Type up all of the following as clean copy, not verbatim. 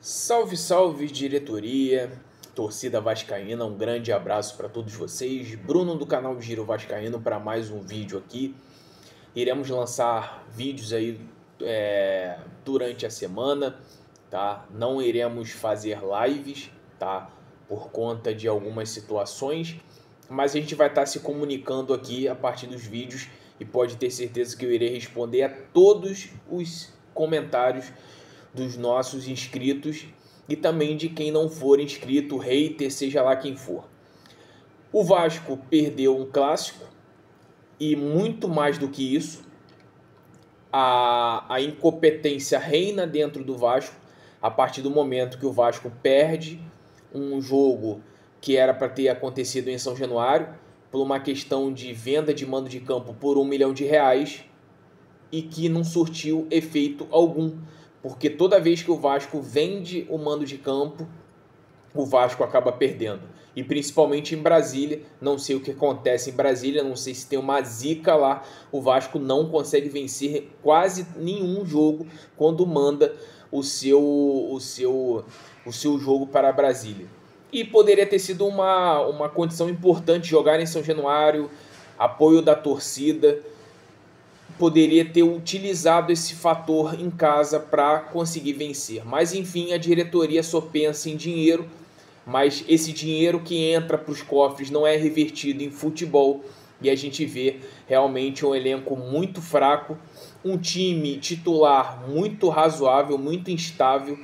Salve, salve, diretoria, torcida vascaína, um grande abraço para todos vocês. Bruno do canal Giro Vascaíno para mais um vídeo aqui. Iremos lançar vídeos aí durante a semana, tá? Não iremos fazer lives, tá? Por conta de algumas situações, mas a gente vai estar se comunicando aqui a partir dos vídeos e pode ter certeza que eu irei responder a todos os comentários dos nossos inscritos e também de quem não for inscrito, hater, seja lá quem for. O Vasco perdeu um clássico e muito mais do que isso, a incompetência reina dentro do Vasco a partir do momento que o Vasco perde um jogo que era para ter acontecido em São Januário por uma questão de venda de mando de campo por R$1 milhão e que não surtiu efeito algum. Porque toda vez que o Vasco vende o mando de campo, o Vasco acaba perdendo. E principalmente em Brasília, não sei o que acontece em Brasília, não sei se tem uma zica lá, o Vasco não consegue vencer quase nenhum jogo quando manda o seu jogo para Brasília. E poderia ter sido uma condição importante jogar em São Januário, apoio da torcida, poderia ter utilizado esse fator em casa para conseguir vencer. Mas enfim, a diretoria só pensa em dinheiro, mas esse dinheiro que entra para os cofres não é revertido em futebol e a gente vê realmente um elenco muito fraco, um time titular muito razoável, muito instável,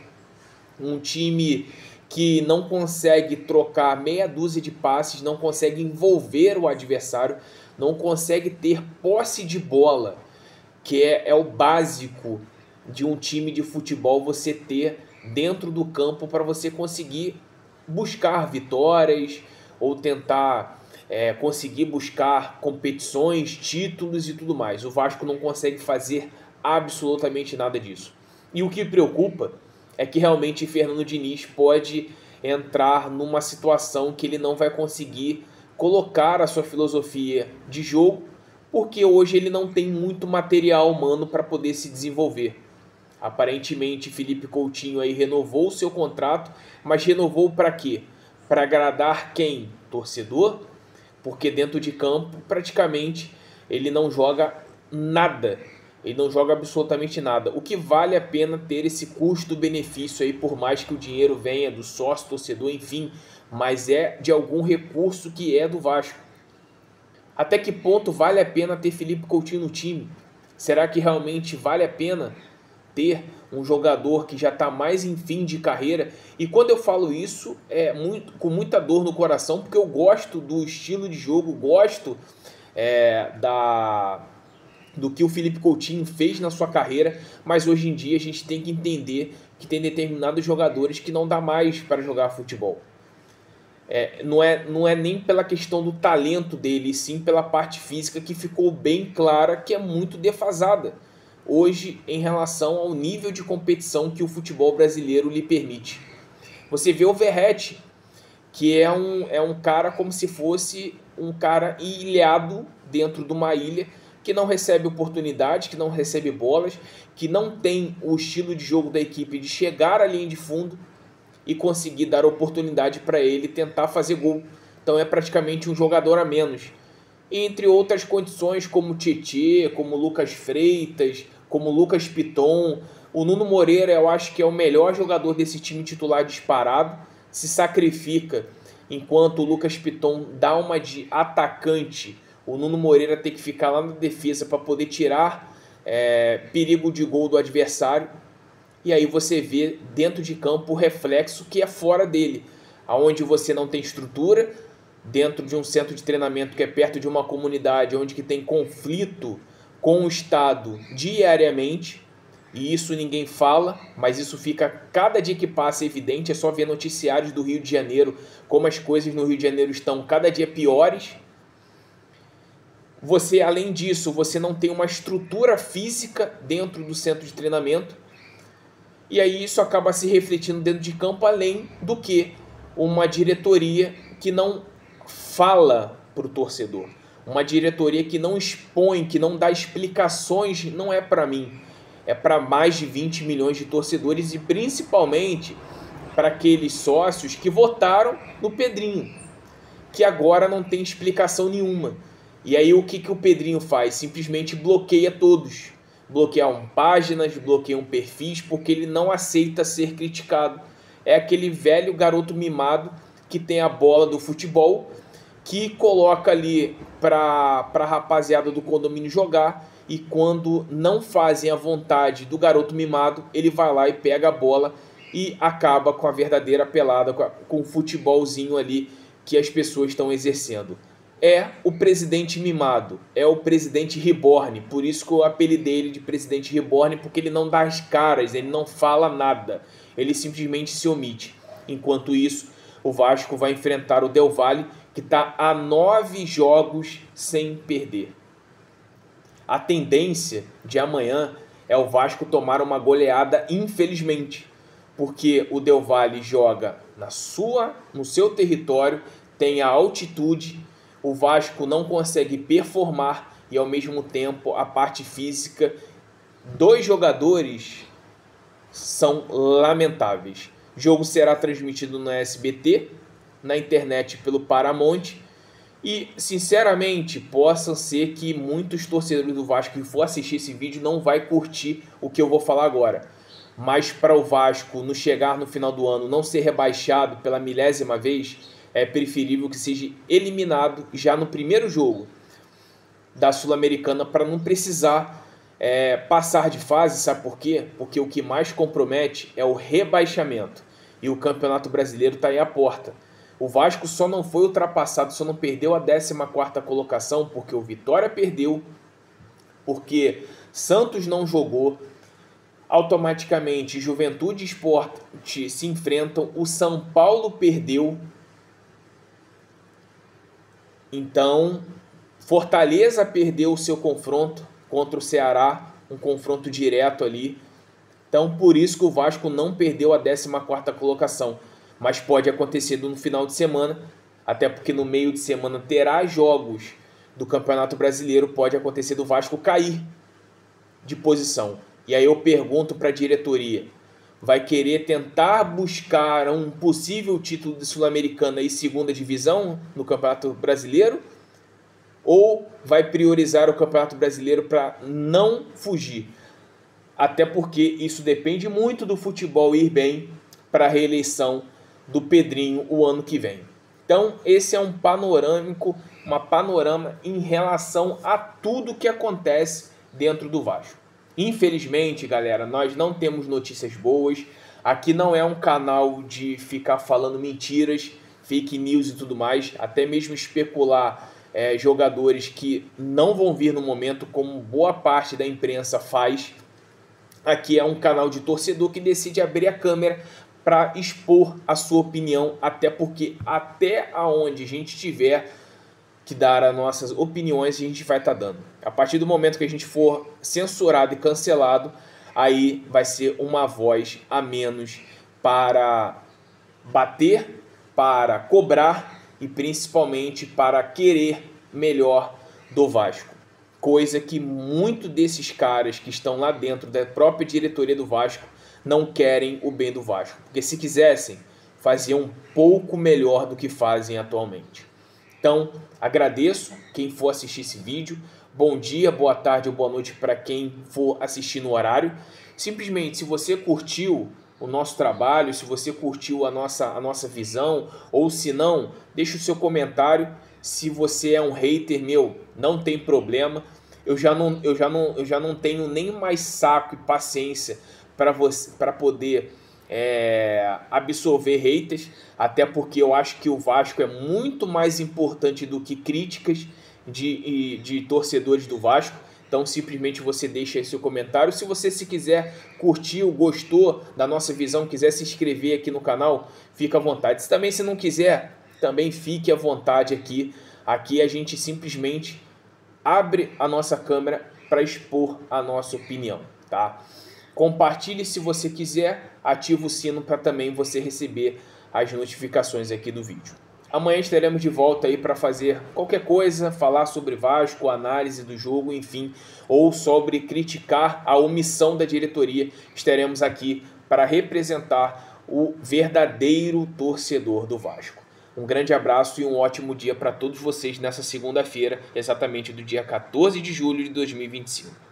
um time que não consegue trocar meia dúzia de passes, não consegue envolver o adversário, não consegue ter posse de bola, que é o básico de um time de futebol, você ter dentro do campo para você conseguir buscar vitórias ou tentar conseguir buscar competições, títulos e tudo mais. O Vasco não consegue fazer absolutamente nada disso. E o que preocupa é que realmente Fernando Diniz pode entrar numa situação que ele não vai conseguir colocar a sua filosofia de jogo, porque hoje ele não tem muito material humano para poder se desenvolver. Aparentemente, Felipe Coutinho aí renovou o seu contrato, mas renovou para quê? Para agradar quem? Torcedor? Porque dentro de campo, praticamente, ele não joga nada. Ele não joga absolutamente nada. O que vale a pena ter esse custo-benefício aí, por mais que o dinheiro venha do sócio, torcedor, enfim, mas é de algum recurso que é do Vasco. Até que ponto vale a pena ter Felipe Coutinho no time? Será que realmente vale a pena ter um jogador que já está mais em fim de carreira? E quando eu falo isso, com muita dor no coração, porque eu gosto do estilo de jogo, gosto do que o Felipe Coutinho fez na sua carreira, mas hoje em dia a gente tem que entender que tem determinados jogadores que não dá mais para jogar futebol. Não é nem pela questão do talento dele, sim pela parte física que ficou bem clara que é muito defasada hoje em relação ao nível de competição que o futebol brasileiro lhe permite. Você vê o Verratti, que é um cara como se fosse um cara ilhado dentro de uma ilha, que não recebe oportunidade, que não recebe bolas, que não tem o estilo de jogo da equipe de chegar à linha de fundo e conseguir dar oportunidade para ele tentar fazer gol. Então é praticamente um jogador a menos. Entre outras condições como Tietê, como Lucas Freitas, como Lucas Piton, o Nuno Moreira eu acho que é o melhor jogador desse time titular disparado, se sacrifica, enquanto o Lucas Piton dá uma de atacante, o Nuno Moreira tem que ficar lá na defesa para poder tirar perigo de gol do adversário. E aí você vê dentro de campo o reflexo que é fora dele, aonde você não tem estrutura, dentro de um centro de treinamento que é perto de uma comunidade onde que tem conflito com o Estado diariamente, e isso ninguém fala, mas isso fica cada dia que passa evidente, é só ver noticiários do Rio de Janeiro, como as coisas no Rio de Janeiro estão cada dia piores. Você, além disso, você não tem uma estrutura física dentro do centro de treinamento, e aí isso acaba se refletindo dentro de campo, além do que uma diretoria que não fala para o torcedor. Uma diretoria que não expõe, que não dá explicações, não é para mim. é para mais de 20 milhões de torcedores e principalmente para aqueles sócios que votaram no Pedrinho, que agora não tem explicação nenhuma. E aí o que o Pedrinho faz? Simplesmente bloqueia todos. Bloqueiam páginas, bloqueiam perfis, porque ele não aceita ser criticado. É aquele velho garoto mimado que tem a bola do futebol, que coloca ali para a rapaziada do condomínio jogar, e quando não fazem a vontade do garoto mimado, ele vai lá e pega a bola e acaba com a verdadeira pelada, com o futebolzinho ali que as pessoas estão exercendo. É o presidente mimado, é o presidente reborn, por isso que eu apelidei ele de presidente reborn, porque ele não dá as caras, ele não fala nada, ele simplesmente se omite. Enquanto isso, o Vasco vai enfrentar o Del Valle, que está a 9 jogos sem perder. A tendência de amanhã é o Vasco tomar uma goleada, infelizmente, porque o Del Valle joga no seu território, tem a altitude, o Vasco não consegue performar e ao mesmo tempo a parte física dos jogadores são lamentáveis. O jogo será transmitido no SBT, na internet pelo Paramount. E, sinceramente, possa ser que muitos torcedores do Vasco que for assistir esse vídeo não vai curtir o que eu vou falar agora. Mas para o Vasco, no chegar no final do ano, não ser rebaixado pela milésima vez, é preferível que seja eliminado já no primeiro jogo da Sul-Americana para não precisar passar de fase. Sabe por quê? Porque o que mais compromete é o rebaixamento. E o Campeonato Brasileiro está aí à porta. O Vasco só não foi ultrapassado, só não perdeu a 14ª colocação porque o Vitória perdeu, porque Santos não jogou. Automaticamente Juventude e Sport se enfrentam, o São Paulo perdeu. Então, Fortaleza perdeu o seu confronto contra o Ceará, um confronto direto ali. Então, por isso que o Vasco não perdeu a 14ª colocação. Mas pode acontecer no final de semana, até porque no meio de semana terá jogos do Campeonato Brasileiro, pode acontecer do Vasco cair de posição. E aí eu pergunto para a diretoria, vai querer tentar buscar um possível título de Sul-Americana e segunda divisão no Campeonato Brasileiro? Ou vai priorizar o Campeonato Brasileiro para não fugir? Até porque isso depende muito do futebol ir bem para a reeleição do Pedrinho o ano que vem. Então esse é um panorama em relação a tudo que acontece dentro do Vasco. Infelizmente, galera, nós não temos notícias boas. Aqui não é um canal de ficar falando mentiras, fake news e tudo mais, até mesmo especular jogadores que não vão vir no momento, como boa parte da imprensa faz. Aqui é um canal de torcedor que decide abrir a câmera para expor a sua opinião, até porque até aonde a gente tiver que dar as nossas opiniões, a gente vai estar dando. A partir do momento que a gente for censurado e cancelado, aí vai ser uma voz a menos para bater, para cobrar e principalmente para querer melhor do Vasco. Coisa que muitos desses caras que estão lá dentro da própria diretoria do Vasco não querem o bem do Vasco. Porque se quisessem, faziam um pouco melhor do que fazem atualmente. Então, agradeço quem for assistir esse vídeo. Bom dia, boa tarde ou boa noite para quem for assistir no horário. Simplesmente, se você curtiu o nosso trabalho, se você curtiu a nossa visão, ou se não, deixa o seu comentário. Se você é um hater, não tem problema. Eu já não tenho nem mais saco e paciência para poder absorver haters, até porque eu acho que o Vasco é muito mais importante do que críticas de torcedores do Vasco. Então simplesmente você deixa aí seu comentário. Se quiser curtiu, gostou da nossa visão, quiser se inscrever aqui no canal, fica à vontade. Se não quiser, também fique à vontade aqui. Aqui a gente simplesmente abre a nossa câmera para expor a nossa opinião, tá? Compartilhe se você quiser, ativa o sino para também você receber as notificações aqui do vídeo. Amanhã estaremos de volta aí para fazer qualquer coisa, falar sobre Vasco, análise do jogo, enfim, ou sobre criticar a omissão da diretoria. Estaremos aqui para representar o verdadeiro torcedor do Vasco. Um grande abraço e um ótimo dia para todos vocês nessa segunda-feira, exatamente do dia 14 de julho de 2025.